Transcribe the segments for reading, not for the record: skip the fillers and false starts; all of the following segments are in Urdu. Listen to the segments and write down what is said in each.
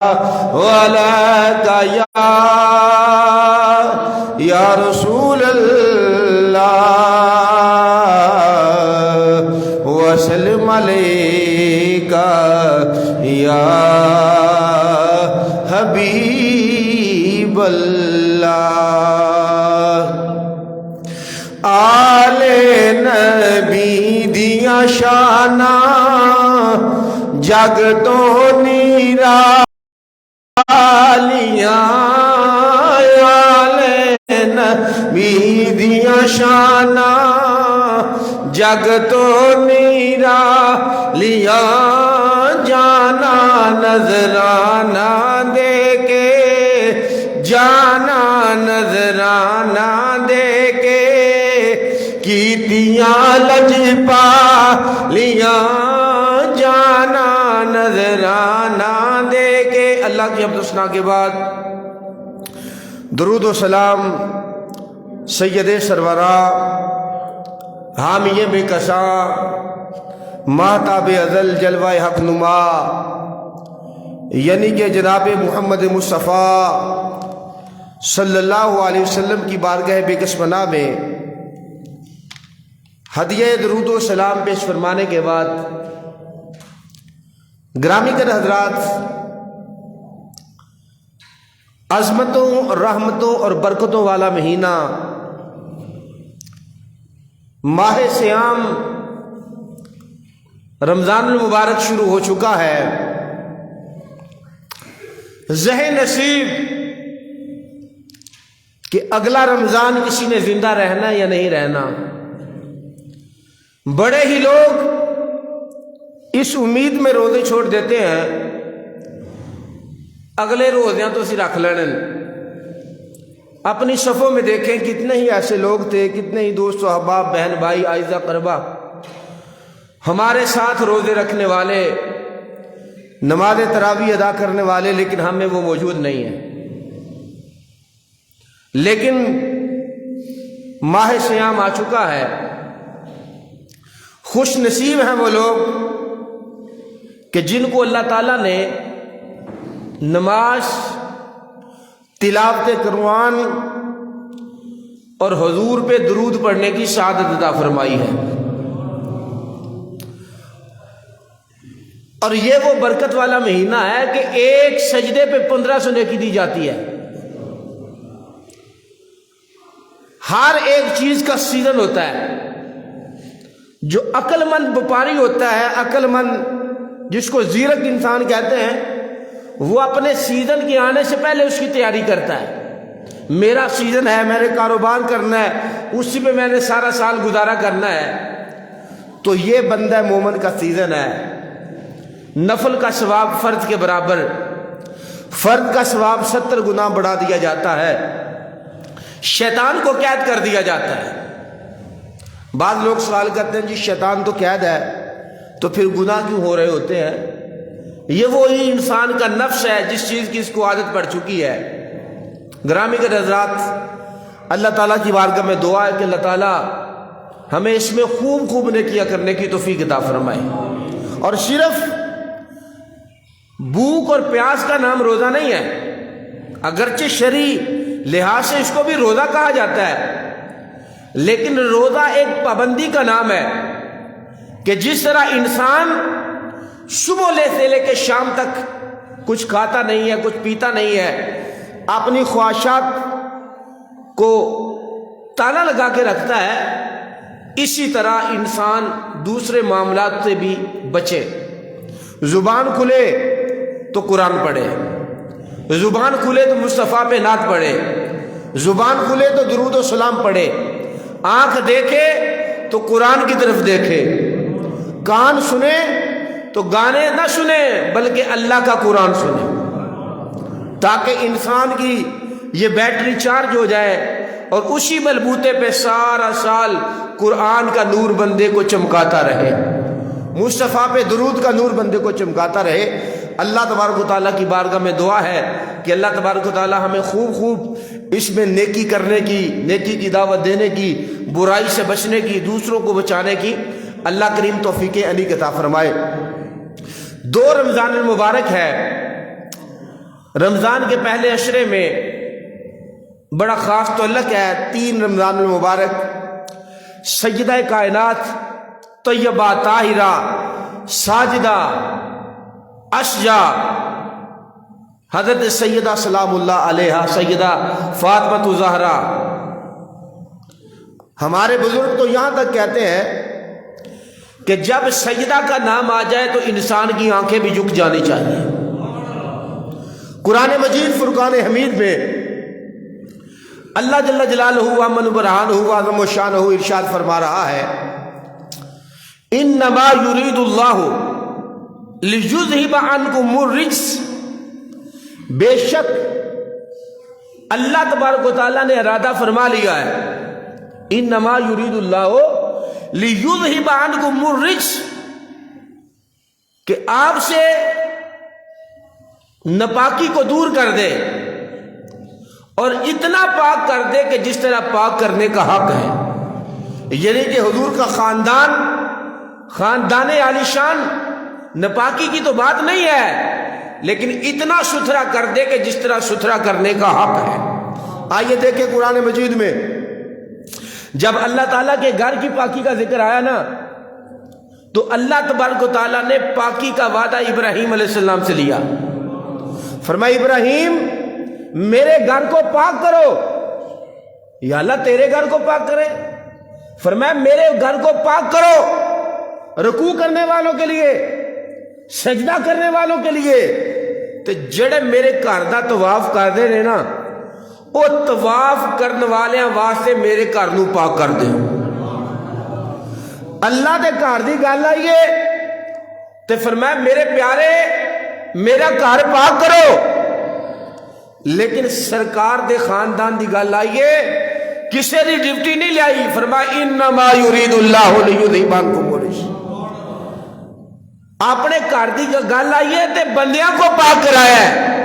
وَلَكَ یا رسول اللہ وسلم علیک یا حبیب اللہ۔ آل نبی دیاں شاناں جگ تو نیرالیاں، آل نبی دیاں شاناں جگ تو نیرالیاں، جانا نذرانہ دے کے، جانا نذرانہ دے کے، کیتیاں لجپالیاں، جانا نذرانہ دے کے۔ اللہ کی حمد و ثنا کے بعد درود و سلام سید سرورا حامی بے کساں ماہتاب ازل جلوہ حق نما، یعنی کہ جناب محمد مصطفیٰ صلی اللہ علیہ وسلم کی بارگاہ بے کسمنا میں ہدیہ درود و سلام پیش فرمانے کے بعد، گرامی تر حضرات، عظمتوں، رحمتوں اور برکتوں والا مہینہ ماہ صیام رمضان المبارک شروع ہو چکا ہے۔ ذہن نصیب کہ اگلا رمضان کسی نے زندہ رہنا یا نہیں رہنا۔ بڑے ہی لوگ اس امید میں روزے چھوڑ دیتے ہیں اگلے روزیاں تو اسی رکھ لینے۔ اپنی صفوں میں دیکھیں کتنے ہی ایسے لوگ تھے، کتنے ہی دوست و احباب، بہن بھائی، اعزہ قربا ہمارے ساتھ روزے رکھنے والے، نماز تراویح ادا کرنے والے، لیکن ہم میں وہ موجود نہیں ہیں۔ لیکن ماہ صیام آ چکا ہے، خوش نصیب ہیں وہ لوگ کہ جن کو اللہ تعالیٰ نے نماز، تلاوت قرآن اور حضور پہ درود پڑھنے کی سعادت عطا فرمائی ہے۔ اور یہ وہ برکت والا مہینہ ہے کہ ایک سجدے پہ 1500 نیکی دی جاتی ہے۔ ہر ایک چیز کا سیزن ہوتا ہے۔ جو عقل مند وپاری ہوتا ہے، عقل مند جس کو زیرک انسان کہتے ہیں، وہ اپنے سیزن کے آنے سے پہلے اس کی تیاری کرتا ہے۔ میرا سیزن ہے، میں نے کاروبار کرنا ہے، اسی پہ میں نے سارا سال گزارا کرنا ہے۔ تو یہ بندہ مومن کا سیزن ہے۔ نفل کا ثواب فرض کے برابر، فرض کا ثواب 70 گنا بڑھا دیا جاتا ہے، شیطان کو قید کر دیا جاتا ہے۔ بعض لوگ سوال کرتے ہیں جی شیطان تو قید ہے تو پھر گناہ کیوں ہو رہے ہوتے ہیں؟ یہ وہی انسان کا نفس ہے جس چیز کی اس کو عادت پڑ چکی ہے۔ گرامی کے حضرات، اللہ تعالیٰ کی بارگاہ میں دعا ہے کہ اللہ تعالیٰ ہمیں اس میں خوب خوب نیکیاں کرنے کی توفیق عطا فرمائے۔ اور صرف بھوک اور پیاس کا نام روزہ نہیں ہے، اگرچہ شرعی لحاظ سے اس کو بھی روزہ کہا جاتا ہے، لیکن روزہ ایک پابندی کا نام ہے کہ جس طرح انسان صبح سے لے کے شام تک کچھ کھاتا نہیں ہے، کچھ پیتا نہیں ہے، اپنی خواہشات کو تالا لگا کے رکھتا ہے، اسی طرح انسان دوسرے معاملات سے بھی بچے۔ زبان کھلے تو قرآن پڑھے، زبان کھلے تو مصطفیٰ پہ نعت پڑھے، زبان کھلے تو درود و سلام پڑھے، آنکھ دیکھے تو قرآن کی طرف دیکھے، کان سنے تو گانے نہ سنے بلکہ اللہ کا قرآن سنے، تاکہ انسان کی یہ بیٹری چارج ہو جائے اور اسی بلبوتے پہ سارا سال قرآن کا نور بندے کو چمکاتا رہے، مصطفیٰ پہ درود کا نور بندے کو چمکاتا رہے۔ اللہ تبارک و تعالیٰ کی بارگاہ میں دعا ہے کہ اللہ تبارک و تعالیٰ ہمیں خوب خوب اس میں نیکی کرنے کی، نیکی کی دعوت دینے کی، برائی سے بچنے کی، دوسروں کو بچانے کی اللہ کریم توفیق علی عطا فرمائے۔ 2 رمضان المبارک ہے، رمضان کے پہلے عشرے میں بڑا خاص تعلق ہے 3 رمضان المبارک سیدہ کائنات طیبہ طاہرہ ساجدہ اشجع حضرت سیدہ سلام اللہ علیہا سیدہ فاطمہ زہرا. ہمارے بزرگ تو یہاں تک کہتے ہیں کہ جب سیدہ کا نام آ جائے تو انسان کی آنکھیں بھی جھک جانی چاہیے. قرآن مجید فرقان حمید میں اللہ جل جلالہ ومن برہانہ وعظم شانہ ارشاد فرما رہا ہے انما یرید اللہ لیذہب عنکم الرجس. بے شک اللہ تبارک و تعالیٰ نے ارادہ فرما لیا ہے انما یرید اللہ لیذہب عنکم الرجس کہ آپ سے ناپاکی کو دور کر دے اور اتنا پاک کر دے کہ جس طرح پاک کرنے کا حق ہے. یعنی کہ حضور کا خاندان عالی شان ناپاکی کی تو بات نہیں ہے لیکن اتنا ستھرا کر دے کہ جس طرح ستھرا کرنے کا حق ہے. آئیے دیکھیں قرآن مجید میں جب اللہ تعالیٰ کے گھر کی پاکی کا ذکر آیا نا تو اللہ تبارک و تعالیٰ نے پاکی کا وعدہ ابراہیم علیہ السلام سے لیا. فرمایا ابراہیم میرے گھر کو پاک کرو. یا اللہ تیرے گھر کو پاک کرے؟ فرمایا میرے گھر کو پاک کرو رکوع کرنے والوں کے لیے سجدہ کرنے والوں کے لیے. تو جڑے میرے گھر دا طواف کر دے نے نا وہ طواف کرنے والے واسطے میرے گھر نو پاک کر دے. اللہ دے گھر دی گل آئیے تے فرمایا میرے پیارے میرا گھر پاک کرو. لیکن سرکار دے خاندان دی گل آئیے کسے دی ڈیوٹی نہیں لائی. فرمایا انما یرید اللہ لیذہب عنکم الرجس. اپنے گھر دی گل آئیے تے بندیاں کو پاک کرایا ہے.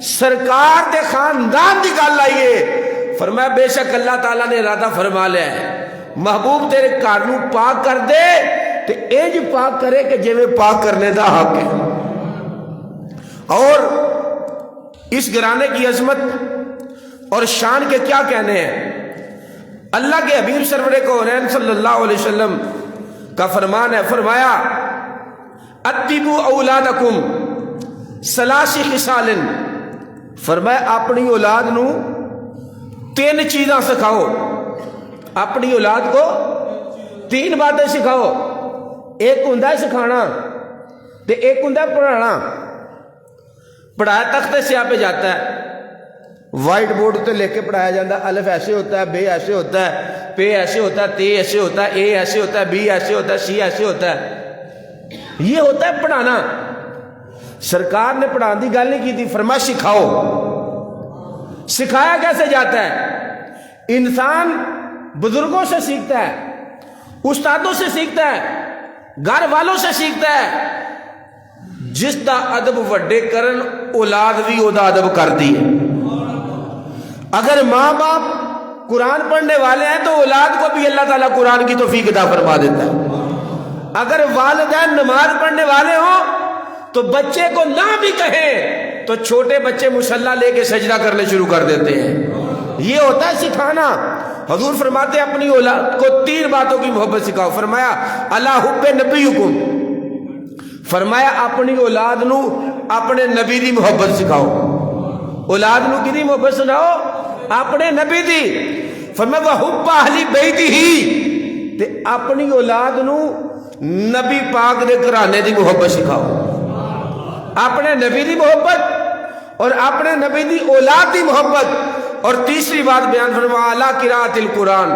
سرکار دے خاندان دی گل آئیے فرمایا بے شک اللہ تعالیٰ نے ارادہ فرما لیا ہے محبوب تیرے گھر نو پاک کر دے تے انج پاک کرے کہ جویں پاک کرنے دا حق ہے. اور اس گھرانے کی عظمت اور شان کے کیا کہنے ہیں. اللہ کے حبیب سرور کونین صلی اللہ علیہ وسلم کا فرمان ہے فرمایا اتبوا اولادکم ثلاث خصال. فرمایا اپنی اولاد نو 3 چیزاں سکھاؤ. اپنی اولاد کو 3 باتیں سکھاؤ. ایک ہوندا ہے سکھانا تے ایک ہوندا ہے پڑھانا. پڑھایا تختے سیاہ پہ جاتا ہے وائٹ بورڈ تے لے کے پڑھایا جاتا ہے الف ایسے ہوتا ہے بے ایسے ہوتا ہے پے ایسے ہوتا ہے تے ایسے ہوتا ہے اے ایسے ہوتا ہے بی ایسے ہوتا ہے سی ایسے ہوتا ہے. یہ ہوتا ہے پڑھانا. سرکار نے پڑھانے کی گل نہیں کی تھی فرمایا سکھاؤ. سکھایا کیسے جاتا ہے؟ انسان بزرگوں سے سیکھتا ہے استادوں سے سیکھتا ہے گھر والوں سے سیکھتا ہے. جس دا ادب وڈے کرن اولاد بھی او دا ادب کرتی ہے. اگر ماں باپ قرآن پڑھنے والے ہیں تو اولاد کو بھی اللہ تعالیٰ قرآن کی توفیق عطا فرما دیتا ہے. اگر والدین نماز پڑھنے والے ہوں تو بچے کو نہ بھی کہیں تو چھوٹے بچے مصلی لے کے سجدہ کرنے شروع کر دیتے ہیں. یہ ہوتا ہے سکھانا. حضور فرماتے ہیں اپنی اولاد کو 3 باتوں کی محبت سکھاؤ. فرمایا الا حب نبیکم. فرمایا اپنی اولاد نو اپنے نبی دی محبت سکھاؤ. اولاد نو کی دی محبت سکھاؤ؟ اپنے نبی دی. فرمایا وحب اہل بیت ہی. تے اپنی اولاد نو نبی پاک دے گھرانے دی محبت سکھاؤ. اپنے نبی دی محبت اور اپنے نبی دی اولاد دی محبت. اور تیسری بات بیان فرمایا اعلی قراءۃ القرآن.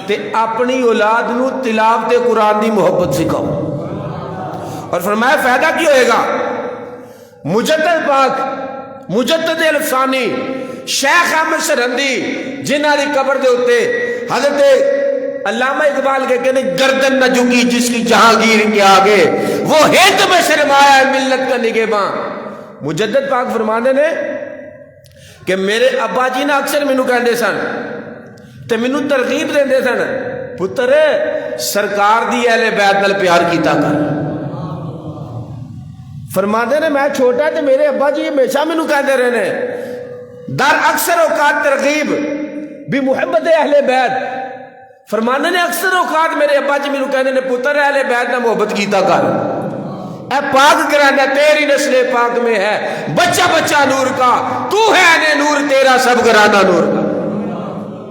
تے اپنی اولاد نو تلاوت قرآن دی محبت سکھاؤ. اور فرمایا فائدہ کی ہوئے گا؟ مجدد پاک مجدد الفسانی شیخ احمد سرہندی جنہاں دی قبر دے اتے حضرت علامہ اقبال کے کہنے گردن نہ جھکی جس کی جہانگیر کے آگے وہ ہند میں سرمایہ ہے ملت کا نگہباں. مجدد پاک فرمانے نے کہ میرے ابا جی نے اکثر مینوں کہندے سن تے مینوں ترغیب دیندے سن پتر سرکار دی اہل بیت نال پیار کیتا کر. فرماتے نے میں چھوٹا تے میرے ابا جی ہمیشہ مینوں کہتے رہے نے در اکثر اوقات ترغیب بھی محبت اہل بیت. فرمانے نے اکثر اوقات میرے ابا جی مینوں کہندے نے پتر اہل بیت نال محبت کیتا کر. اے پاک گھرانہ تیری نسل پاک میں ہے بچہ بچہ نور کا تو ہے عین نور تیرا سب گھرانہ نور کا.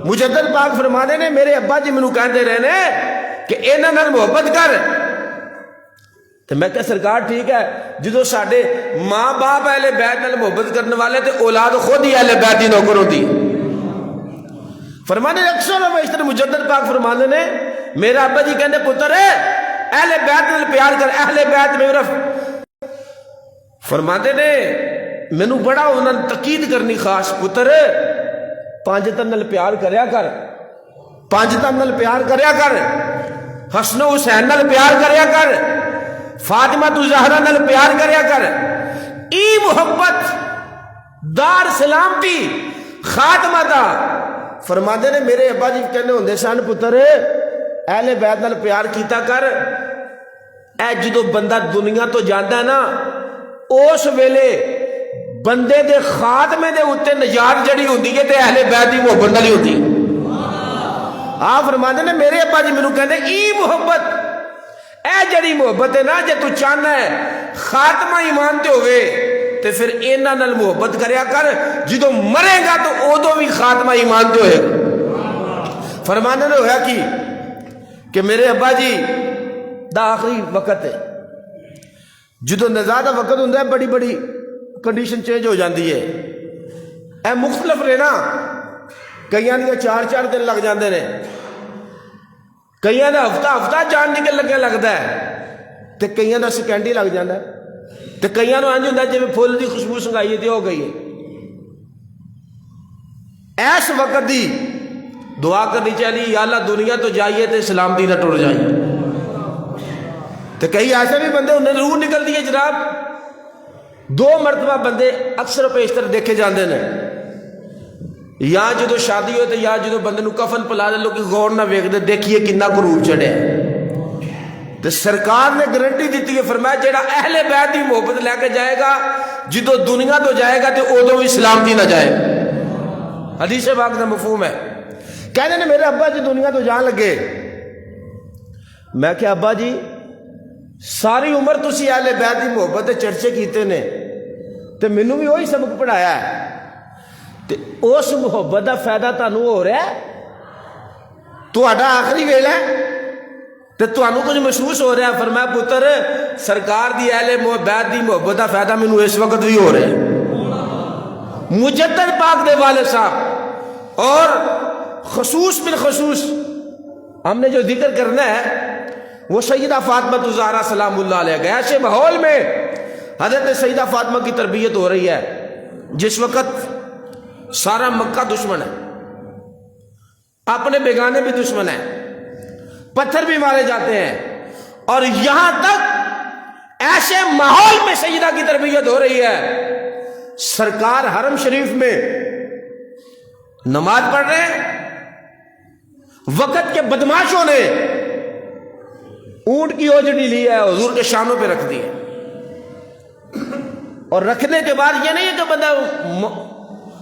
مجدد پاک فرمانے نے میرے ابا جی مینوں کہندے رہے نے کہ انہاں نال محبت کر. تو میں کہ سرکار ٹھیک ہے جدو ساڈے ماں باپ اہل بیت نال محبت کرنے والے تے اولاد خود ہی اہل بیت دی نوکر ہوندی. فرمانے اکثر و بیشتر مجدد پاک فرمانے نے میرا ابا جی کہندے پتر اہل بیت نال پیار کر. اہل بیت میرا فرماتے نے مینوں بڑا انہاں نے تاکید کرنی خاص پتر پانچ تن نال پیار کریا کر. پانچ تن نال پیار کریا کر. حسن و حسین نال پیار کریا کر. فاطمہ تو زہرا نال پیار کریا کر. ای محبت دار سلامتی خاتمہ دا. فرماندے نے میرے ابا جی کہنے ہوندے سن پتر اہل بیت نال پیار کیتا کر. اے جدو بندہ دنیا تو جاندا ہے نا اس ویلے بندے دے خاتمے دے اوتے نجات جڑی ہوندی ہے تے اہل بیت دی محبت نال ہی ہوندی. آپ فرماندے نے میرے ابا جی مینوں کہندے ای محبت اے جڑی محبت ہے نا جے تو چاہنا ہے خاتمہ ایمان تے ہوئے تے پھر انہاں نال محبت کریا کر. جدو مرے گا تو اودوں بھی خاتمہ ایمان تے ہوئے گا. فرمانے نے ہویا کی کہ میرے ابا جی دا آخری وقت ہے جدو نزا دا وقت ہوندا ہے بڑی بڑی کنڈیشن چینج ہو جاندی ہے. اے مختلف نے نا کئیاں دی 4 دن لگ جاندے نے کئیاں دا ہفتہ جان نکل لگے لگتا ہے تے کئیاں دا سیکنڈ ہی لگ جاتا ہے تے کئیاں نوں انج ہوندا جے پھول دی خوشبو سنگائی ہے تے ہو گئی ہے. ایس وقت دی دعا کرنی چاہیے یا اللہ دنیا تو جائیے تے سلامتی نہ ٹر جائیے. تے کئی ایسے بھی بندے انہیں روح نکل دی ہے جناب 2 مرتبہ بندے اکثر و بیشتر دیکھے جاندے نے یا جدو شادی ہوئے یا جدو بندے نو کفن پلا دے لوگ غور نہ ویکھ دے دیکھیے کنا غروب چڑھے. تے سرکار نے گارنٹی دیتی ہے فرمایا جیڑا اہل بیت دی محبت لے کے جائے گا جدو دنیا تو جائے گا تے اودوں بھی سلامتی نہ جائے. حدیث پاک دا مفہوم ہے. کہنے نے میرے ابا جی دنیا تو جان لگے. میں کہ ابا جی ساری عمر تسی اہل بیت دی محبت دے چرچے کیتے نے تے مینوں بھی وہی سبق پڑھایا ہے تے اس محبت دا فائدہ تانوں ہو رہا ہے تہاڈا آخری ویلا ہے تے تانوں کچھ محسوس ہو رہا ہے. فرمایا پتر سرکار دی اہل بیت دی محبت دا فائدہ مینوں اس وقت بھی ہو رہا ہے. مجدد پاک دے والد صاحب اور خصوص بالخصوص ہم نے جو ذکر کرنا ہے وہ سیدہ فاطمہ الزہرا سلام اللہ علیہ گئے. ایسے ماحول میں حضرت سیدہ فاطمہ کی تربیت ہو رہی ہے جس وقت سارا مکہ دشمن ہے اپنے بیگانے بھی دشمن ہیں پتھر بھی مارے جاتے ہیں اور یہاں تک ایسے ماحول میں سیدہ کی تربیت ہو رہی ہے سرکار حرم شریف میں نماز پڑھ رہے ہیں وقت کے بدماشوں نے اونٹ کی اوجڑی لی ہے حضور کے شانوں پہ رکھ دی ہے اور رکھنے کے بعد یہ نہیں ہے کہ بندہ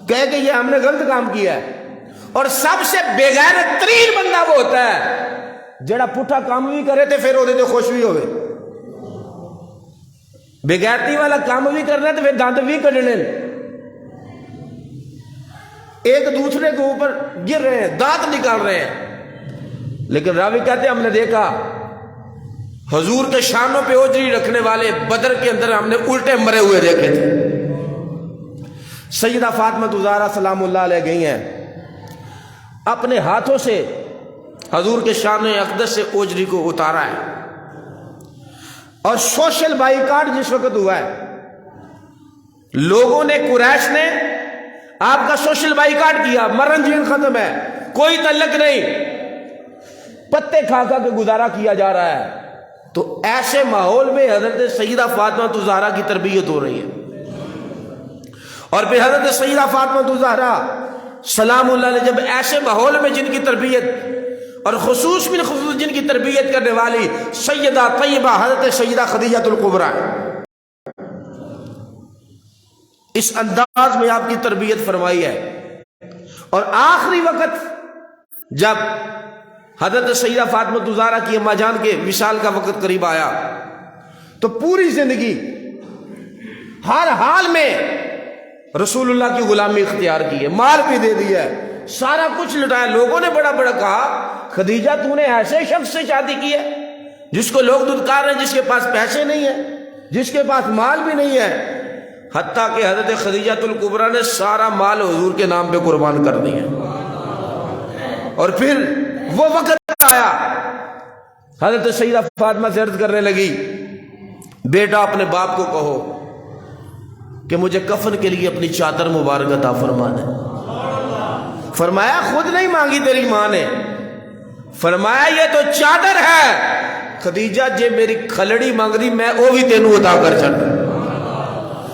کہے کہ یہ ہم نے غلط کام کیا ہے. اور سب سے بےغیرت ترین بندہ وہ ہوتا ہے جڑا پٹھا کام بھی کرے تے پھر وہ خوش بھی ہوئے. بےغیرتی والا کام بھی کرنا تو پھر دانت بھی کڈنے ایک دوسرے کے اوپر گر رہے ہیں دانت نکال رہے ہیں. لیکن راوی کہتے ہیں ہم نے دیکھا حضور کے شانوں پہ اوجری رکھنے والے بدر کے اندر ہم نے الٹے مرے ہوئے دیکھے تھے. سیدہ فاطمہ الزہرا سلام اللہ علیہ گئی ہیں اپنے ہاتھوں سے حضور کے شان اقدس سے اوجری کو اتارا ہے. اور سوشل بائیکاٹ جس وقت ہوا ہے لوگوں نے قریش نے آپ کا سوشل بائیکاٹ کیا. مرن جین ختم ہے کوئی تعلق نہیں پتے کھا کھا کے گزارا کیا جا رہا ہے. تو ایسے ماحول میں حضرت سیدہ فاطمہ الزہرا کی تربیت ہو رہی ہے. اور پھر حضرت سیدہ فاطمہ الزہرا سلام اللہ علیہ جب ایسے ماحول میں جن کی تربیت اور خصوص جن کی تربیت کرنے والی سیدہ طیبہ حضرت سیدہ خدیجہ الکبریٰ اس انداز میں آپ کی تربیت فرمائی ہے. اور آخری وقت جب حضرت سیدہ فاطمہ الزہرا کی اماں جان کے وصال کا وقت قریب آیا تو پوری زندگی ہر حال میں رسول اللہ کی غلامی اختیار کی ہے، مال بھی دے دیا ہے، سارا کچھ لٹایا. لوگوں نے بڑا بڑا کہا خدیجہ تو نے ایسے شخص سے شادی کی ہے جس کو لوگ دھتکار رہے ہیں، جس کے پاس پیسے نہیں ہیں، جس کے پاس مال بھی نہیں ہے. حتیٰ کہ حضرت خدیجہ الکبریٰ نے سارا مال حضور کے نام پہ قربان کر دیا. اور پھر وہ وقت آیا، حضرت سیدہ فاطمہ سے عرض کرنے لگی بیٹا اپنے باپ کو کہو کہ مجھے کفن کے لیے اپنی چادر مبارک عطا فرما دے. فرمایا خود نہیں مانگی تیری ماں نے، فرمایا یہ تو چادر ہے خدیجہ جے میری کھلڑی مانگ دی میں وہ بھی تینوں عطا کر چھڑ.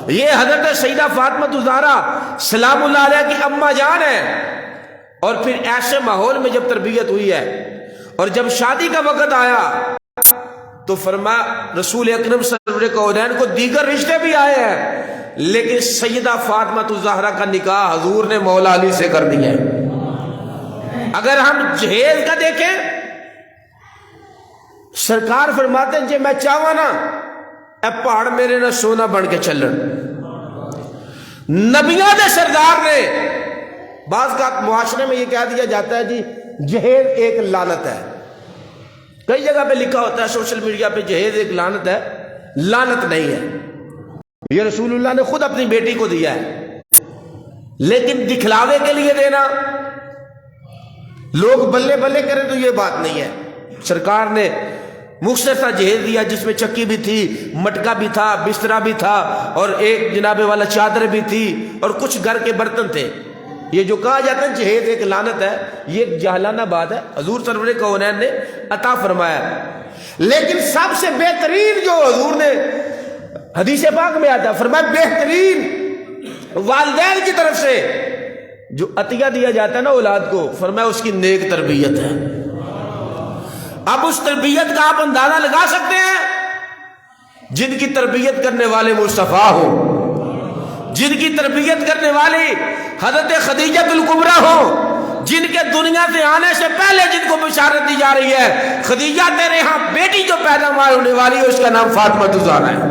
یہ حضرت سیدہ فاطمہ الزہرا سلام اللہ علیہ کی اماں جان ہے. اور پھر ایسے ماحول میں جب تربیت ہوئی ہے اور جب شادی کا وقت آیا تو فرمایا رسول اکرم سرور کونین کو دیگر رشتے بھی آئے ہیں، لیکن سیدہ فاطمہ الزہرا کا نکاح حضور نے مولا علی سے کر دیا ہے. اگر ہم جہیز کا دیکھیں، سرکار فرماتے ہیں جے میں چاہواں نا اے پہاڑ میرے نہ سونا بن کے چلن. نبیوں دے سردار نے بعض کا معاشرے میں یہ کہہ دیا جاتا ہے جی جہیز ایک لعنت ہے. کئی جگہ پہ لکھا ہوتا ہے سوشل میڈیا پہ جہیز ایک لعنت ہے. لعنت نہیں ہے، یہ رسول اللہ نے خود اپنی بیٹی کو دیا ہے، لیکن دکھلاوے کے لیے دینا، لوگ بلے بلے کریں تو یہ بات نہیں ہے. سرکار نے مختصر سا جہیز دیا جس میں چکی بھی تھی، مٹکا بھی تھا، بسترا بھی تھا، اور ایک جناب والا چادر بھی تھی، اور کچھ گھر کے برتن تھے. یہ جو کہا جاتا ہے جہیز ایک لعنت ہے، یہ ایک جاہلانہ بات ہے، حضور سرور کونین نے عطا فرمایا. لیکن سب سے بہترین جو حضور نے حدیث پاک میں آتا ہے، فرمایا بہترین والدین کی طرف سے جو عطیہ دیا جاتا ہے نا اولاد کو، فرمایا اس کی نیک تربیت ہے. اب اس تربیت کا آپ اندازہ لگا سکتے ہیں جن کی تربیت کرنے والے مصطفیٰ ہوں، جن کی تربیت کرنے والی حضرت خدیجہ الکبریٰ ہوں، جن کے دنیا سے آنے سے پہلے جن کو بشارت دی جا رہی ہے خدیجہ تیرے ہاں بیٹی جو پیدا ہونے والی ہے اس کا نام فاطمہ الزہرا ہے.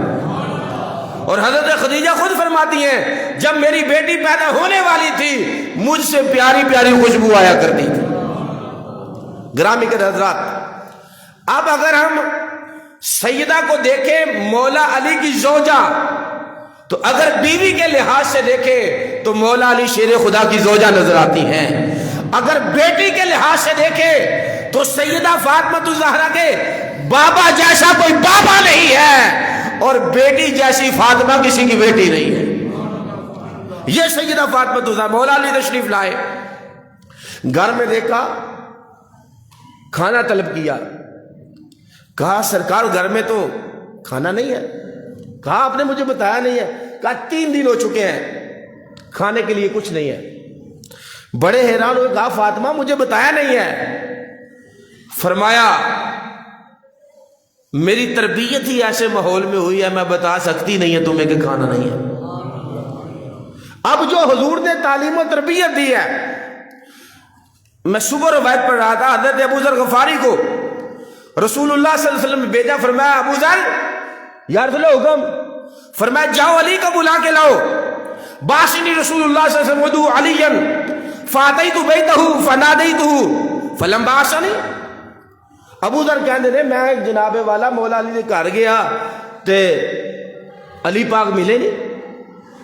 اور حضرت خدیجہ خود فرماتی ہیں جب میری بیٹی پیدا ہونے والی تھی مجھ سے پیاری پیاری خوشبو آیا کرتی تھی. گرامی کے حضرات، اب اگر ہم سیدہ کو دیکھیں مولا علی کی زوجہ، تو اگر بیوی کے لحاظ سے دیکھیں تو مولا علی شیر خدا کی زوجہ نظر آتی ہیں. اگر بیٹی کے لحاظ سے دیکھیں تو سیدہ فاطمہ الزہرا کے بابا جیسا کوئی بابا نہیں ہے اور بیٹی جیسی فاطمہ کسی کی بیٹی نہیں ہے. یہ سیدہ فاطمہ الزہرا. مولا علی تشریف لائے، گھر میں دیکھا، کھانا طلب کیا، کہا سرکار گھر میں تو کھانا نہیں ہے. کہا آپ نے مجھے بتایا نہیں ہے. کہا 3 دن ہو چکے ہیں کھانے کے لیے کچھ نہیں ہے. بڑے حیران ہوئے، کہا فاطمہ مجھے بتایا نہیں ہے. فرمایا میری تربیت ہی ایسے ماحول میں ہوئی ہے میں بتا سکتی نہیں ہے تمہیں کہ کھانا نہیں ہے. اب جو حضور نے تعلیم و تربیت دی ہے، میں صبح روایت پڑھ رہا تھا، حضرت ابو ذر غفاری کو رسول اللہ صلی اللہ علیہ وسلم نے بھیجا. فرمایا ابو ذر یا رسول اللہ حکم، فرمایا جاؤ علی کو بلا کے لاؤ. باسنی رسول اللہ صلی اللہ علیہ وسلم ودو علی فاتیت بیتہ فنادیتہ فلم باسنی. ابو ذر کہنے دے میں جناب والا مولا علی نے گھر گیا تے علی پاک ملے نہیں.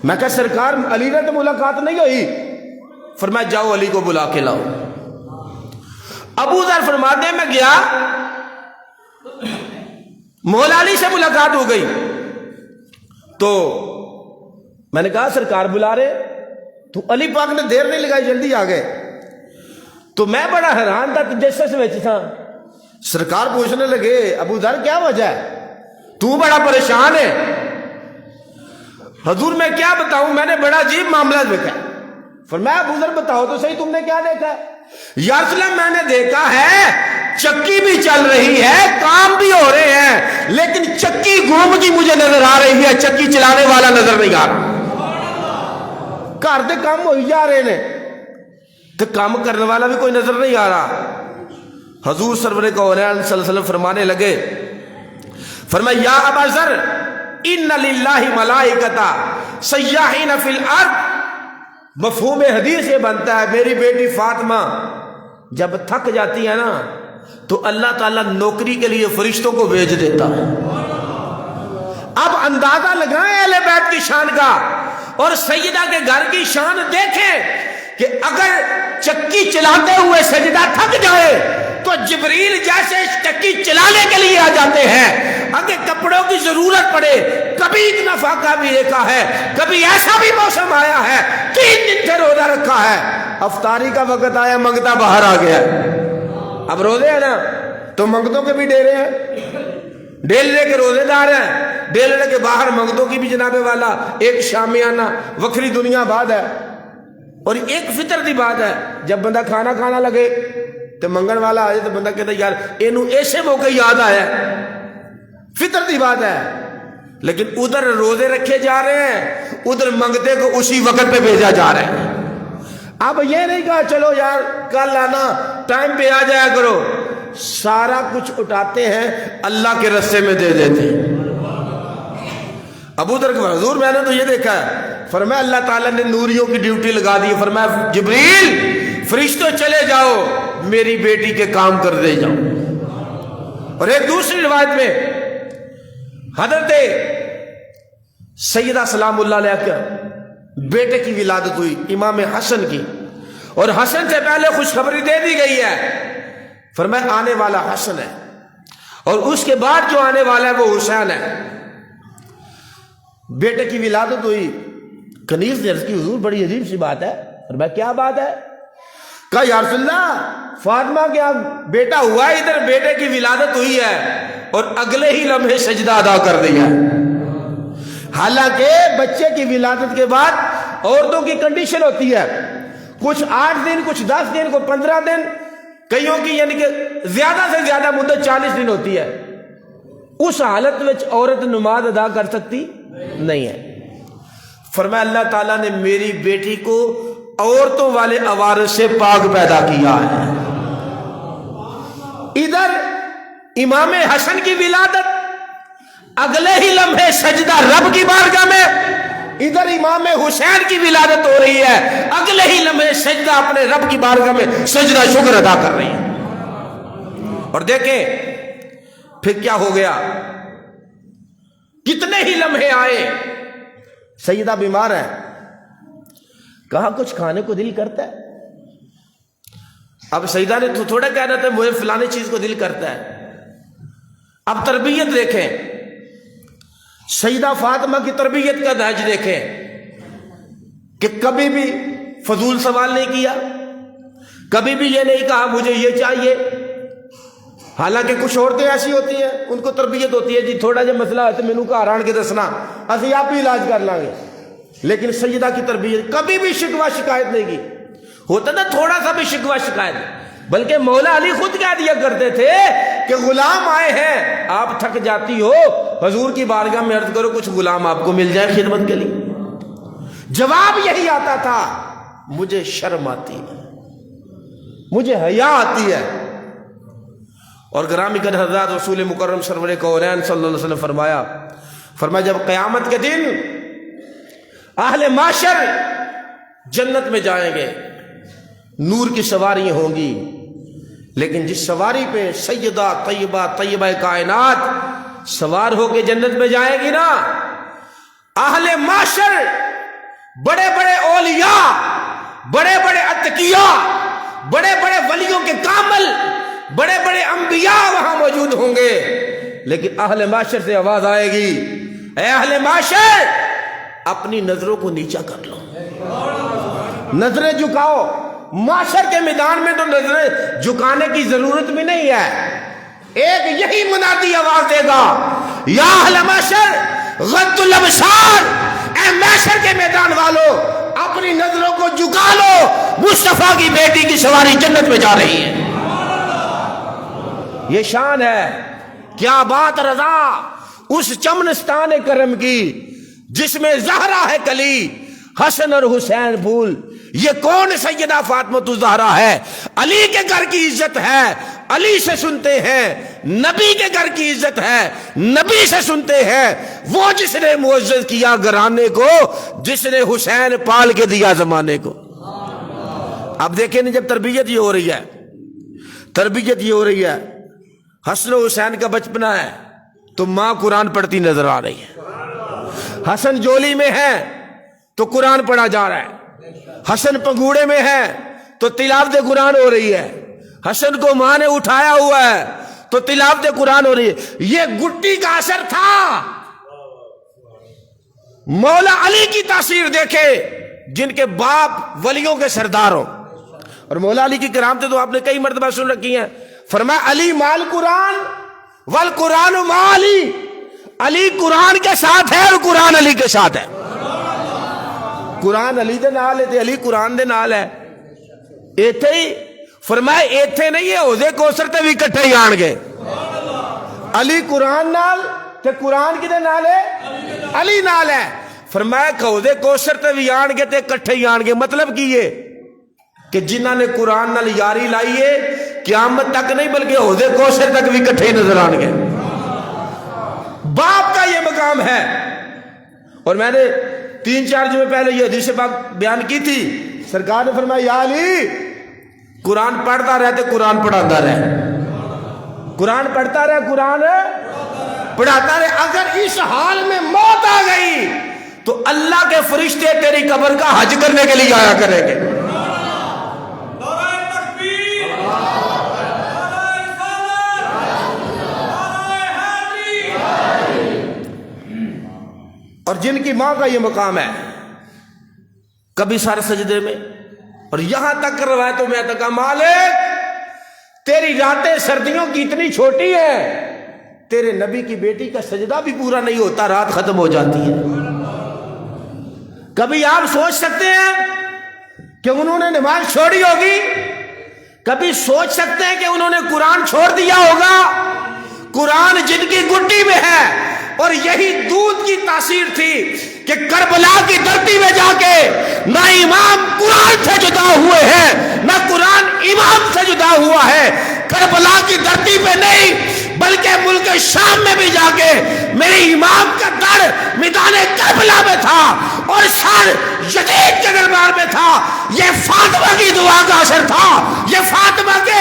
میں کہا سرکار علی نے تو ملاقات نہیں ہوئی. فرمایا جاؤ علی کو بلا کے لاؤ. ابو ذر فرماتے ہیں میں گیا، مولا علی سے ملاقات ہو گئی تو میں نے کہا سرکار بلا رہے، تو علی پاک نے دیر نہیں لگائی جلدی آ گئے. تو میں بڑا حیران تھا تجسس میں تھا. سرکار پوچھنے لگے ابو ذر کیا وجہ ہے، تو بڑا پریشان ہے. حضور میں کیا بتاؤں، میں نے بڑا عجیب معاملہ دیکھا. فرمایا ابو ذر بتاؤ تو صحیح تم نے کیا دیکھا ہے. یا رسول اللہ میں نے دیکھا ہے چکی بھی چل رہی ہے، کام بھی ہو رہے ہیں، لیکن چکی گھومتی مجھے نظر آ رہی ہے، چکی چلانے والا نظر نہیں آ رہا. گھر دے کام ہوئی جا رہے نے تو کام کرنے والا بھی کوئی نظر نہیں آ رہا. حضور سرور کونین صلی اللہ علیہ وسلم فرمانے لگے, فرمایا یا ابا ذر ان للہ ملائکۃ سیاحین فی الارض. مفہوم حدیث یہ بنتا ہے میری بیٹی فاطمہ جب تھک جاتی ہے نا تو اللہ تعالیٰ نوکری کے لیے فرشتوں کو بھیج دیتا ہے. اب اندازہ لگائیں اہل بیت کی شان کا اور سیدہ کے گھر کی شان دیکھیں کہ اگر چکی چلاتے ہوئے سجدہ تھک جائے تو جبریل جیسے چکی چلانے کے لیے آ جاتے ہیں. اگر کپڑوں کی ضرورت پڑے, کبھی اتنا فاقہ بھی دیکھا ہے, کبھی ایسا بھی موسم آیا ہے 3 دن سے روزہ رکھا ہے, افطاری کا وقت آیا منگتا باہر آ گیا. اب روزے ہیں نا تو منگتوں کے بھی ڈیرے ہیں, ڈیلے کے روزے دار ہیں, ڈیلے کے باہر منگتوں کی بھی جناب والا ایک شامیانہ وکری دنیا بعد ہے. اور ایک فطر دی بات ہے, جب بندہ کھانا لگے تو منگن والا آ جائے تو بندہ کہتا ہے یار اینو ایسے موقع یاد آیا, فطر دی بات ہے. لیکن ادھر روزے رکھے جا رہے ہیں, ادھر منگتے کو اسی وقت پہ بھیجا جا رہا ہے. اب یہ نہیں کہا چلو یار کل آنا ٹائم پہ آ جایا کرو, سارا کچھ اٹھاتے ہیں اللہ کے رستے میں دے دیتے ہیں. ابو ذر کے حضور میں نے تو یہ دیکھا ہے, فرمایا اللہ تعالیٰ نے نوریوں کی ڈیوٹی لگا دی, فرمایا جبریل فرشتوں چلے جاؤ میری بیٹی کے کام کر دے جاؤ. اور ایک دوسری روایت میں حضرت سیدہ سلام اللہ علیہ کا بیٹے کی ولادت ہوئی امام حسن کی, اور حسن سے پہلے خوشخبری دے دی گئی ہے, فرمایا آنے والا حسن ہے اور اس کے بعد جو آنے والا ہے وہ حسین ہے. بیٹے کی ولادت ہوئی, کنیز نے عرض کی حضور بڑی عجیب سی بات ہے. فرمایا کیا بات ہے؟ کہا یا رسول اللہ فاطمہ کیا بیٹا ہوا ہے, ادھر بیٹے کی ولادت ہوئی ہے اور اگلے ہی لمحے سجدہ ادا کر دیا ہے. حالانکہ بچے کی ولادت کے بعد عورتوں کی کنڈیشن ہوتی ہے, کچھ 8 دن, کچھ 10 دن, کوئی 15 دن, کئیوں کی یعنی کہ زیادہ سے زیادہ مدت 40 دن ہوتی ہے. اس حالت میں عورت نماز ادا کر سکتی نہیں ہے. فرمایا اللہ تعالیٰ نے میری بیٹی کو عورتوں والے عوارض سے پاک پیدا کیا ہے. ادھر امام حسن کی ولادت, اگلے ہی لمحے سجدہ رب کی بارگاہ میں, ادھر امام حسین کی ولادت ہو رہی ہے, اگلے ہی لمحے سجدہ اپنے رب کی بارگاہ میں سجدہ شکر ادا کر رہی ہے. اور دیکھیں پھر کیا ہو گیا, کتنے ہی لمحے آئے, سیدہ بیمار ہے, کہا کچھ کھانے کو دل کرتا ہے. اب سیدہ نے تو تھوڑا کہنا تھا مجھے فلانے چیز کو دل کرتا ہے. اب تربیت دیکھیں, سیدہ فاطمہ کی تربیت کا نہج دیکھیں کہ کبھی بھی فضول سوال نہیں کیا, کبھی بھی یہ نہیں کہا مجھے یہ چاہیے. حالانکہ کچھ عورتیں ایسی ہوتی ہیں ان کو تربیت ہوتی ہے جی تھوڑا جا مسئلہ ہے تو مینوں گھر آن کے دسنا, اسی آپ ہی علاج کر لیں گے. لیکن سیدہ کی تربیت کبھی بھی شکوہ شکایت نہیں کی. ہوتا نا تھوڑا سا بھی شکوہ شکایت, بلکہ مولا علی خود کہہ دیا کرتے تھے کہ غلام آئے ہیں, آپ تھک جاتی ہو حضور کی بارگاہ میں عرض کرو کچھ غلام آپ کو مل جائے خدمت کے لیے. جواب یہی آتا تھا مجھے شرم آتی ہے, مجھے حیا آتی ہے. اور گرامی قدر حضرات رسول مکرم سرور کونین صلی اللہ علیہ وسلم فرمایا جب قیامت کے دن اہل معاشر جنت میں جائیں گے, نور کی سواری ہوں گی, لیکن جس سواری پہ سیدہ طیبہ کائنات سوار ہو کے جنت میں جائے گی نا, اہل معاشر بڑے بڑے اولیاء, بڑے بڑے اتقیاء, بڑے بڑے ولیوں کے کامل, بڑے بڑے انبیاء وہاں موجود ہوں گے. لیکن اہل معاشر سے آواز آئے گی, اے اہل معاشر اپنی نظروں کو نیچا کر لو, نظریں جھکاؤ. معاشر کے میدان میں تو نظریں جھکانے کی ضرورت بھی نہیں ہے. ایک یہی منادی آواز دے گا, یا اہل معاشر غض الابصار, اے معاشر کے میدان والو اپنی نظروں کو جھکا لو, مصطفیٰ کی بیٹی کی سواری جنت میں جا رہی ہے. یہ شان ہے. کیا بات رضا اس چمنستان کرم کی جس میں زہرا ہے کلی, حسن اور حسین بھول، یہ کون سیدہ فاطمہ الزہرا ہے؟ علی کے گھر کی عزت ہے، علی سے سنتے ہیں۔ نبی کے گھر کی عزت ہے، نبی سے سنتے ہیں۔ وہ جس نے معزز کیا گھرانے کو، جس نے حسین پال کے دیا زمانے کو۔ اب دیکھیں نا، جب تربیت یہ ہو رہی ہے، تربیت یہ ہو رہی ہے، حسن و حسین کا بچپنا ہے تو ماں قرآن پڑھتی نظر آ رہی ہے۔ حسن جولی میں ہے تو قرآن پڑھا جا رہا ہے، حسن پنگوڑے میں ہے تو تلاوت قرآن ہو رہی ہے، حسن کو ماں نے اٹھایا ہوا ہے تو تلاوت قرآن ہو رہی ہے۔ یہ گٹی کا اثر تھا۔ مولا علی کی تاثیر دیکھے، جن کے باپ ولیوں کے سردار ہو، اور مولا علی کی کرامتیں تو آپ نے کئی مرتبہ سن رکھی ہیں۔ فرمایا علی مال قرآن والقرآن مع علی، علی قرآن کے ساتھ ہے اور قرآن علی کے ساتھ ہے۔ قرآن علی دے نال ہے، علی قرآن دے نال ہے۔ ایتھے ہی فرمایا، ایتھے نہیں ہے، حوضے کوثر تے بھی کٹھے ہی آن گے۔ علی قرآن نال تے قرآن کی دے نال ہے، علی نال ہے۔ فرمایا حوضے کوثر تے بھی آن گے تے کٹھے ہی آن گے۔ مطلب کی یہ کہ جنہاں نے قرآن نال یاری لائی ہے، قیامت تک نہیں بلکہ حوضے کوثر تک بھی کٹھے ہی نظر آن گے۔ باپ کا یہ مقام ہے۔ اور میں نے 3-4 جمعے پہلے یہ حدیث پاک بیان کی تھی، سرکار نے فرمایا یا علی قرآن پڑھتا رہے تے قرآن پڑھاتا رہے، قرآن پڑھتا رہے قرآن پڑھاتا رہے۔ اگر اس حال میں موت آ گئی تو اللہ کے فرشتے تیری قبر کا حج کرنے کے لیے آیا کریں گے۔ اور جن کی ماں کا یہ مقام ہے، کبھی سر سجدے میں، اور یہاں تک روایتوں میں آتا کہ مالک تیری راتیں سردیوں کی اتنی چھوٹی ہیں، تیرے نبی کی بیٹی کا سجدہ بھی پورا نہیں ہوتا، رات ختم ہو جاتی ہے۔ کبھی آپ سوچ سکتے ہیں کہ انہوں نے نماز چھوڑی ہوگی، کبھی سوچ سکتے ہیں کہ انہوں نے قرآن چھوڑ دیا ہوگا؟ قرآن جن کی گٹی میں ہے، اور یہی دودھ کی تاثیر تھی کہ کربلا کی دھرتی میں جا کے نہ امام قرآن سے جدا ہوئے ہیں، نہ قرآن امام سے جدا ہوا ہے۔ کربلا کی دھرتی پہ نہیں بلکہ ملک شام میں بھی جا کے میرے امام کا در میدان کربلا میں تھا اور سر یزید کے دربار میں تھا۔ یہ فاطمہ کی دعا کا اثر تھا، یہ فاطمہ کے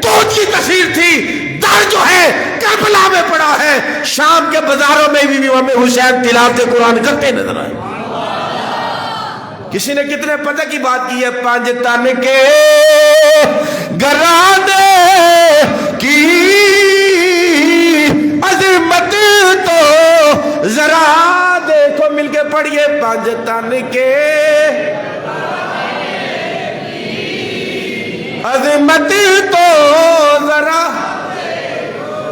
دودھ کی تاثیر تھی۔ در جو ہے کربلا میں پڑا ہے، شام کے بازاروں میں بھی امام حسین تلاوت قرآن کرتے نظر آئے۔ کسی نے کتنے پتہ کی بات کی ہے، 5 تن کے گرانے کی عظمت تو ذرا دیکھو، مل کے پڑھیے، 5 تن کے عظمت تو ذرا،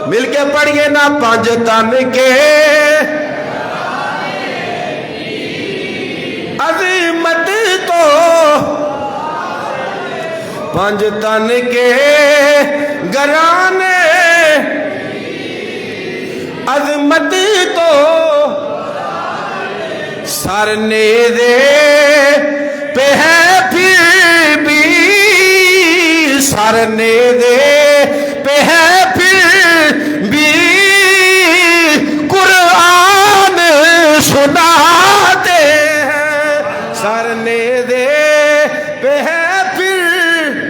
مل کے پڑھیے نا، 5 تن کے عظمت تو، 5 تن کے گرانے عظمت تو، سر نیزے پہ ہے پھر بھی، سر نیزے پہ ہے پھر بھی، قرآن سناتے ہیں، سر نیزے پہ ہے پھر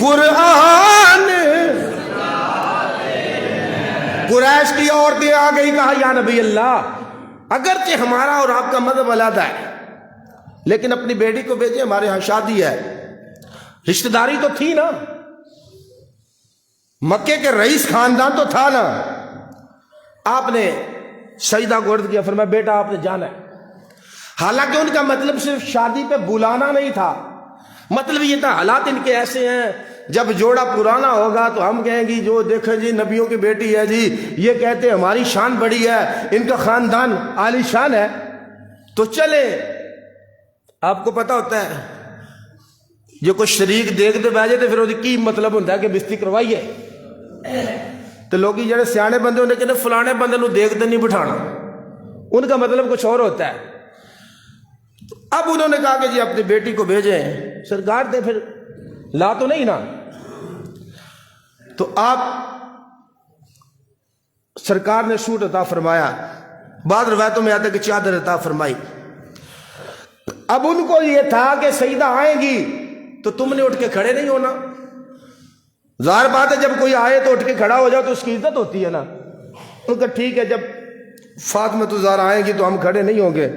قرآن۔ قریش کی عورتیں آ گئی، کہا یا نبی اللہ، اگرچہ ہمارا اور آپ کا مذہب علیحدہ ہے لیکن اپنی بیٹی کو بھیجے، ہمارے ہاں شادی ہے۔ رشتہ داری تو تھی نا، مکے کے رئیس خاندان تو تھا نا۔ آپ نے سجدہ کو عرض کیا، فرمایا بیٹا آپ نے جانا ہے۔ حالانکہ ان کا مطلب صرف شادی پہ بلانا نہیں تھا، مطلب یہ تھا حالات ان کے ایسے ہیں، جب جوڑا پرانا ہوگا تو ہم کہیں گی جو دیکھیں جی نبیوں کی بیٹی ہے جی، یہ کہتے ہماری شان بڑی ہے، ان کا خاندان عالی شان ہے، تو چلے۔ آپ کو پتہ ہوتا ہے جو کوئی شریک دیکھ دے بیجے تو پھر وہ کی مطلب ہوتا ہے کہ بستی کروائیے، تو لوگ جڑے سیانے بندے ہونے کہتے فلانے بندے نو دیکھ دے نہیں بٹھانا، ان کا مطلب کچھ اور ہوتا ہے۔ اب انہوں نے کہا کہ جی اپنی بیٹی کو بھیجیں. سرکار دے پھر لا تو نہیں نا. تو آپ سرکار نے سوٹ عطا فرمایا. بعض روایتوں میں آتا ہے کہ چادر عطا فرمائی. اب ان کو یہ تھا کہ سیدہ آئیں گی تو تم نے اٹھ کے کھڑے نہیں ہونا. ظاہر بات ہے جب کوئی آئے تو اٹھ کے کھڑا ہو جاؤ تو اس کی عزت ہوتی ہے نا. ان کا ٹھیک ہے جب فاطمہ الزہرا آئیں گی تو ہم کھڑے نہیں ہوں گے.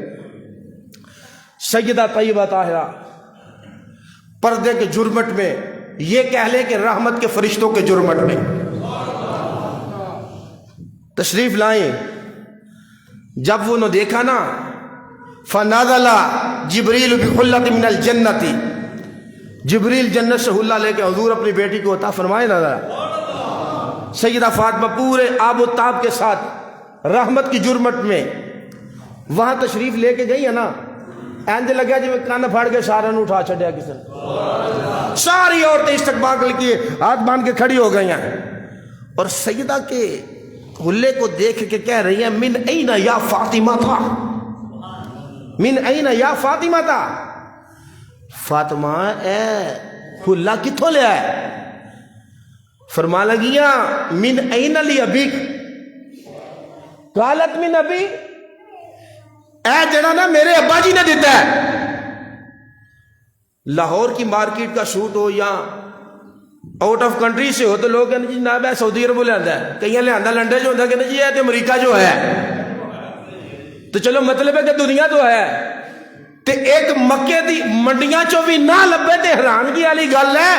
سیدہ طیبہ طاہرہ پردے کے جرمٹ میں، یہ کہہ لیں کہ رحمت کے فرشتوں کے جرمٹ میں تشریف لائیں. جب وہ انہوں دیکھا نا فنازل جبریل بحلۃ من الجنت، جبریل جنت سے حلہ لے کے حضور اپنی بیٹی کو عطا فرمائے نا. سیدہ فاطمہ پورے آب و تاب کے ساتھ رحمت کی جرمٹ میں وہاں تشریف لے کے گئی ہے نا. اینج لگا جی میں کان پھاڑ کے سارا نو اٹھا چھڑیا کسی نے. ساری عورتیں استقبال کیے، ہاتھ باندھ کے کھڑی ہو گئی ہیں اور سیدہ کے حلے کو دیکھ کے کہہ رہی ہیں من این یا فاطمہ تھا، من این یا فاطمہ تھا. فاطمہ اے حلہ کتھوں لے آئے؟ فرما لگیاں من این لی ابیک. قالت من ابی، اے جڑا نا میرے ابا جی نے دیتا ہے. لاہور کی مارکیٹ کا سوٹ ہو یا آؤٹ آف کنٹری سے ہو تو لوگ کہنے جی جناب ہے سعودی عرب لے آندا ہے، کہیں لے آندا لنڈن جو ہوتا ہے کہ جی ہے تو امریکہ جو ہے. تو چلو مطلب ہے کہ دنیا تو ہے تے ایک مکے دی منڈیاں چوں بھی نہ لبے تے حیرانگی والی گل ہے.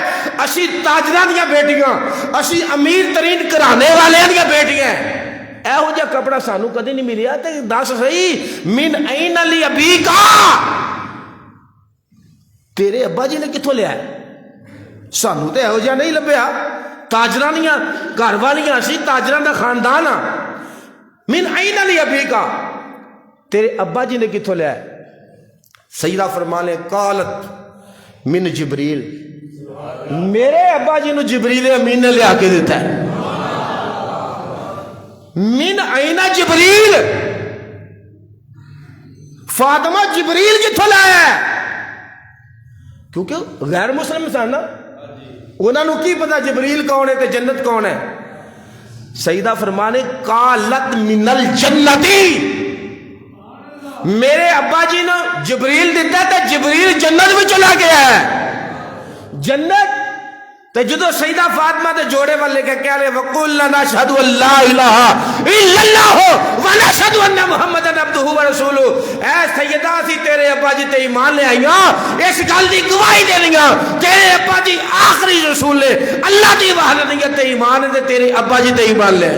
اسی تاجراں دیاں بیٹیاں، اسی امیر ترین گھرانے والے دیاں بیٹیاں، ایہو جا کپڑا سانو کدی نہیں ملیا. تے دس صحیح من این لی ابیکا، تیرے ابا جی نے کتھوں لیا ہے؟ سانو تے ایہو جا نہیں لبیا. تاجراں دیاں گھر والیاں اسی تاجراں دا خاندان آ. من این لی ابیکا، تیرے ابا جی نے کتھوں لیا ہے؟ سیدہ فرمانے قالت من جبریل، میرے ابا جی نو جبریل امین نے لیا کے دیتا ہے. من این جبریل، فاطمہ جبریل کتھوں لایا ہے؟ کیونکہ غیر مسلم سن نا، انہوں نے کی پتا جبریل کون ہے تے جنت کون ہے. سیدہ فرمانے قالت من الجنتی، میرے ابا جی نے جبریل دیتا ہے تے جبریل جنت میں چلا گیا ہے. جنت تے جدو سیدہ فاطمہ تے جوڑے والے کے کہہ لے وَقُلْ نَشْهَدُ أَن لَّا إِلَٰهَ إِلَّا اللَّهُ وَنَشْهَدُ أَنَّ مُحَمَّدًا عَبْدُهُ وَرَسُولُهُ. اے سیدہ سی تیرے ابا جی تے ایمان لے آئیاں، اس گل دی گواہی دینیاں تیرے ابا جی آخری رسول ہے، اللہ دی وحدانیت تے ایمان ہے تے تیرے ابا جی تے ایمان لے.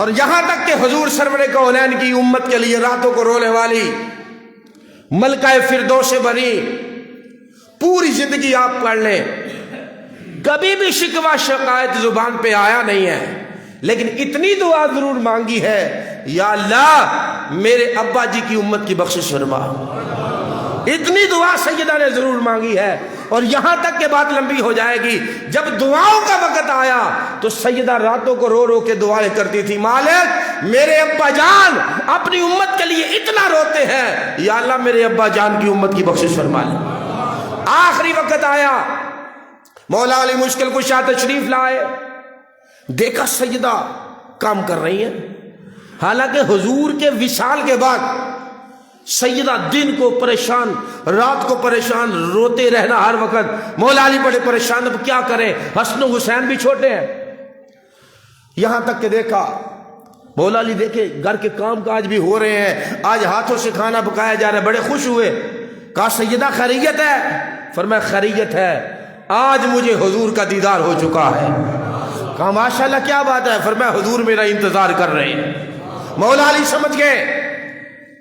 اور یہاں تک کہ حضور سرور کونین کی امت کے لیے راتوں کو رونے والی ملکہ فردوس بری پوری زندگی آپ پڑھ لیں، کبھی بھی شکوہ شکایت زبان پہ آیا نہیں ہے، لیکن اتنی دعا ضرور مانگی ہے یا اللہ میرے ابا جی کی امت کی بخشش فرما. اتنی دعا سیدہ نے ضرور مانگی ہے. اور یہاں تک کہ بات لمبی ہو جائے گی، جب دعاؤں کا وقت آیا تو سیدہ راتوں کو رو رو کے دعائیں کرتی تھی، مالک میرے ابا جان اپنی امت کے لیے اتنا روتے ہیں، یا اللہ میرے ابا جان کی امت کی بخشش فرما لے. آخری وقت آیا، مولا علی مشکل کشا تشریف لائے، دیکھا سیدہ کام کر رہی ہیں. حالانکہ حضور کے وصال کے بعد سیدہ دن کو پریشان، رات کو پریشان، روتے رہنا ہر وقت. مولا علی بڑے پریشان، اب کیا کریں، حسن و حسین بھی چھوٹے ہیں. یہاں تک کہ دیکھا مولا علی دیکھے گھر کے کام کاج بھی ہو رہے ہیں، آج ہاتھوں سے کھانا پکایا جا رہا ہے، بڑے خوش ہوئے. کہا سیدہ خیریت ہے؟ فرمایا خیریت ہے، آج مجھے حضور کا دیدار ہو چکا ہے. کہا ماشاءاللہ کیا بات ہے؟ فرمایا حضور میرا انتظار کر رہے ہیں. مولا علی سمجھ گئے.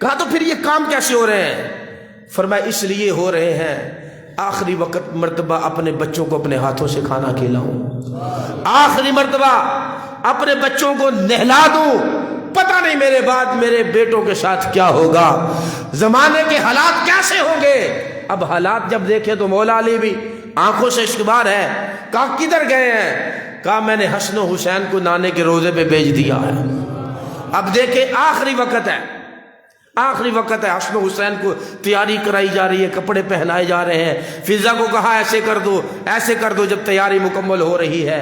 کہا تو پھر یہ کام کیسے ہو رہے ہیں؟ فرمایا اس لیے ہو رہے ہیں آخری وقت مرتبہ اپنے بچوں کو اپنے ہاتھوں سے کھانا کھلاؤں، آخری مرتبہ اپنے بچوں کو نہلا دوں، پتہ نہیں میرے بعد میرے بیٹوں کے ساتھ کیا ہوگا، زمانے کے حالات کیسے ہوں گے. اب حالات جب دیکھے تو مولا علی بھی آنکھوں سے اشکبار ہے. کہا کدھر گئے ہیں؟ کہا میں نے حسن و حسین کو نانے کے روزے پہ بھیج دیا ہے۔ اب دیکھیں آخری وقت ہے، آخری وقت ہے، حسن و حسین کو تیاری کرائی جا رہی ہے، کپڑے پہنائے جا رہے ہیں، فضا کو کہا ایسے کر دو ایسے کر دو۔ جب تیاری مکمل ہو رہی ہے،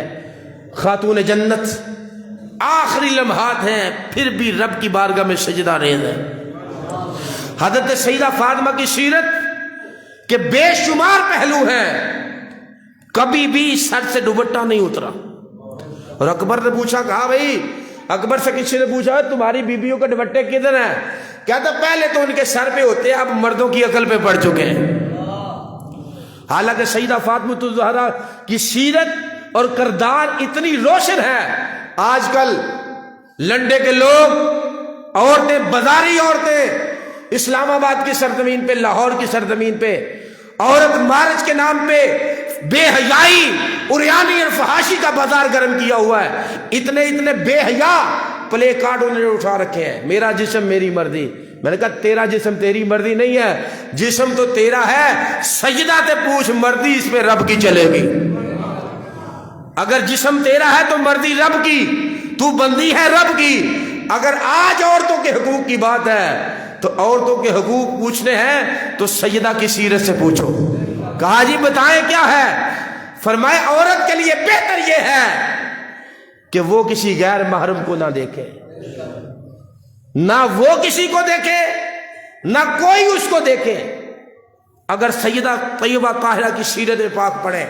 خاتون جنت آخری لمحات ہیں، پھر بھی رب کی بارگاہ میں سجدہ ریز ہے۔ حضرت سیدہ فاطمہ کی سیرت کے بے شمار پہلو ہیں، کبھی بھی سر سے دوپٹہ نہیں اترا۔ اور اکبر نے پوچھا، کہا بھائی اکبر سے کسی نے پوچھا تمہاری بیویوں کے دوپٹے کدھر ہیں؟ کہتا پہلے تو ان کے سر پہ ہوتے ہیں، اب مردوں کی عقل پہ پڑ چکے ہیں۔ حالانکہ سیدہ فاطمہ الزہرا کی سیرت اور کردار اتنی روشن ہے، آج کل لنڈے کے لوگ، عورتیں، بازاری عورتیں، اسلام آباد کی سرزمین پہ، لاہور کی سرزمین پہ عورت مارچ کے نام پہ بے حیائی، عریانی اور فحاشی کا بازار گرم کیا ہوا ہے۔ اتنے اتنے بے حیا پلے کارڈ انہوں نے اٹھا رکھے ہیں، میرا جسم میری مرضی۔ میں نے کہا تیرا جسم تیری مرضی نہیں ہے، جسم تو تیرا ہے، سجدہ تے پوچھ مرضی اس پہ رب کی چلے گی۔ اگر جسم تیرا ہے تو مرضی رب کی، تو بندی ہے رب کی۔ اگر آج عورتوں کے حقوق کی بات ہے تو عورتوں کے حقوق پوچھنے ہیں تو سیدہ کی سیرت سے پوچھو۔ کہا جی بتائیں کیا ہے؟ فرمائے عورت کے لیے بہتر یہ ہے کہ وہ کسی غیر محرم کو نہ دیکھے، نہ وہ کسی کو دیکھے، نہ کوئی اس کو دیکھے۔ اگر سیدہ طیبہ طاہرہ کی سیرت پاک پڑھیں،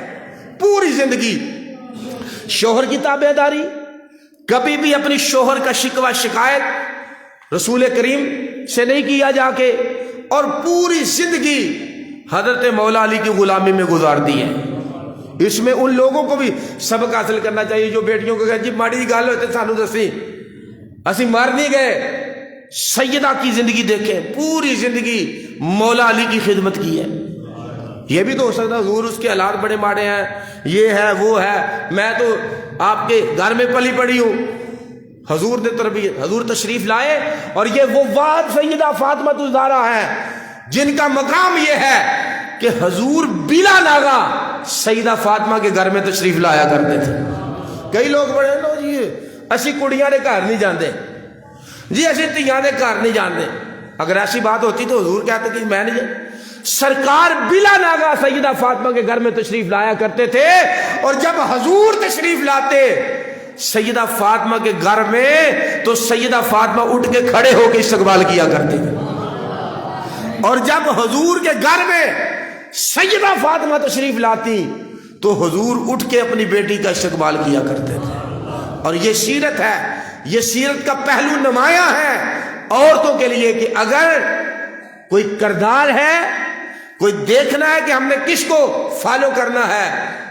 پوری زندگی شوہر کی تابعداری، کبھی بھی اپنی شوہر کا شکوہ شکایت رسول کریم سے نہیں کیا جا کے، اور پوری زندگی حضرت مولا علی کی غلامی میں گزار دی ہے۔ اس میں ان لوگوں کو بھی سبق حاصل کرنا چاہیے جو بیٹیوں کو کہتے جی ماڑی گل ہوتے سانو دسی، اسی مر نہیں گئے۔ سیدہ کی زندگی دیکھیں، پوری زندگی مولا علی کی خدمت کی ہے۔ یہ بھی تو ہو سکتا ہے حضور اس کے حالات بڑے ماڑے ہیں، یہ ہے وہ ہے، میں تو آپ کے گھر میں پلی پڑی ہوں۔ حضور نے تربیت، حضور تشریف لائے، اور یہ وہ واحد سیدہ فاطمہ الزہرا ہے جن کا مقام یہ ہے کہ حضور بلا ناغا سیدہ فاطمہ کے گھر میں تشریف لایا کرتے تھے۔ کئی لوگ بڑے لو جی اسی کڑیاں دے گھر نہیں جاندے، جی اسی تیاں دے گھر نہیں جاندے۔ اگر ایسی بات ہوتی تو حضور کہتے کہ میں نہیں، سرکار بلا ناغا سیدہ فاطمہ کے گھر میں تشریف لایا کرتے تھے، اور جب حضور تشریف لاتے سیدہ فاطمہ کے گھر میں تو سیدہ فاطمہ اٹھ کے کھڑے ہو کے استقبال کیا کرتے تھے، اور جب حضور کے گھر میں سیدہ فاطمہ تشریف لاتی تو حضور اٹھ کے اپنی بیٹی کا استقبال کیا کرتے تھے۔ اور یہ سیرت ہے، یہ سیرت کا پہلو نمایاں ہے عورتوں کے لیے کہ اگر کوئی کردار ہے، کوئی دیکھنا ہے کہ ہم نے کس کو فالو کرنا ہے،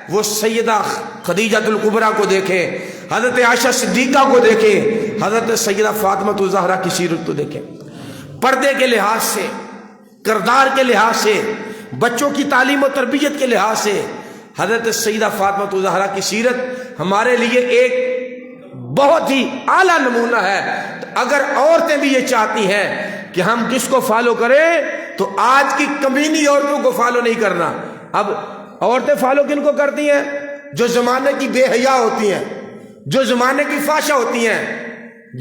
وہ سیدہ خدیجہ الکبریٰ کو دیکھیں، حضرت عائشہ صدیقہ کو دیکھیں، حضرت سیدہ فاطمہ الزہرا کی سیرت کو دیکھیں۔ پردے کے لحاظ سے، کردار کے لحاظ سے، بچوں کی تعلیم و تربیت کے لحاظ سے حضرت سیدہ فاطمہ الزہرا کی سیرت ہمارے لیے ایک بہت ہی اعلیٰ نمونہ ہے۔ اگر عورتیں بھی یہ چاہتی ہیں کہ ہم کس کو فالو کریں تو آج کی کمینی عورتوں کو فالو نہیں کرنا۔ اب عورتیں فالو کن کو کرتی ہیں؟ جو زمانے کی بے حیا ہوتی ہیں، جو زمانے کی فاشا ہوتی ہیں،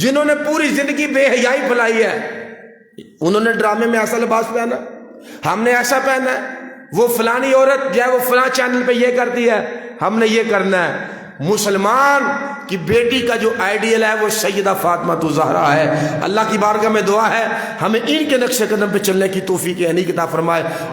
جنہوں نے پوری زندگی بے حیائی پھیلائی ہے۔ انہوں نے ڈرامے میں ایسا لباس پہنا، ہم نے ایسا پہنا ہے، وہ فلانی عورت جو ہے وہ فلاں چینل پہ یہ کرتی ہے، ہم نے یہ کرنا ہے۔ مسلمان کی بیٹی کا جو آئیڈیل ہے وہ سیدہ فاطمہ الزہرا ہے۔ اللہ کی بارگاہ میں دعا ہے ہمیں ان کے نقش قدم پہ چلنے کی توفیق عطا فرمائے۔